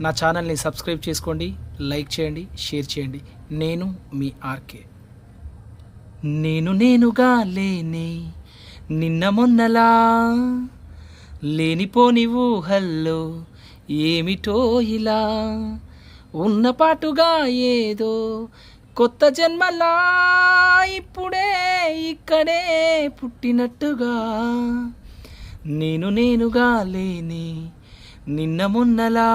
నా ఛానల్ని సబ్స్క్రైబ్ చేసుకోండి, లైక్ చేయండి, షేర్ చేయండి. నేను మీ ఆర్కే. నేనుగా లేనే నిన్న మొన్నలా, లేనిపోని ఊహల్లో ఏమిటో ఇలా, ఉన్నపాటుగా ఏదో కొత్త జన్మలా, ఇప్పుడే ఇక్కడే పుట్టినట్టుగా. నేనుగా లేని నిన్న మొన్నలా,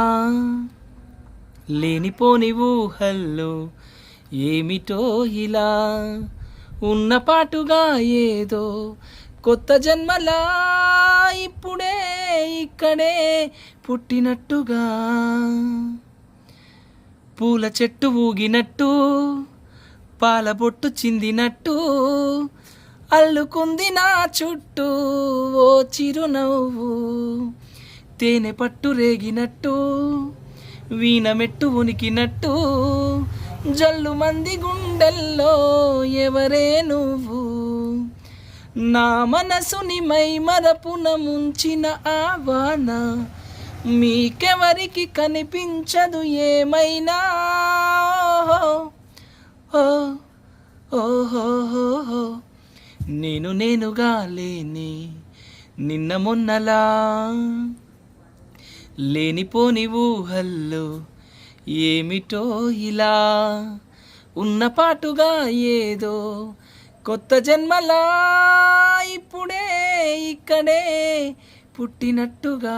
లేనిపోని ఊహల్లో ఏమిటో ఇలా, ఉన్నపాటుగా ఏదో కొత్త జన్మలా, ఇప్పుడే ఇక్కడే పుట్టినట్టుగా. పూల చెట్టు ఊగినట్టు, పాల బొట్టు చిందినట్టు, అల్లుకుంది నా చుట్టూ ఓ చిరునవ్వు. తేనె పట్టు రేగినట్టు, వీణమెట్టు ఉనికినట్టు, జల్లు మంది గుండెల్లో ఎవరే నువ్వు. నా మనసుని మై మరపున ముంచిన ఆవాన, మీకెవరికి కనిపించదు ఏమైనా. ఓహో నేనుగా లేని నిన్న మొన్నలా, లేనిపోని ఊహల్లో ఏమిటో ఇలా, ఉన్నపాటుగా ఏదో కొత్త జన్మలా, ఇప్పుడే ఇక్కడే పుట్టినట్టుగా.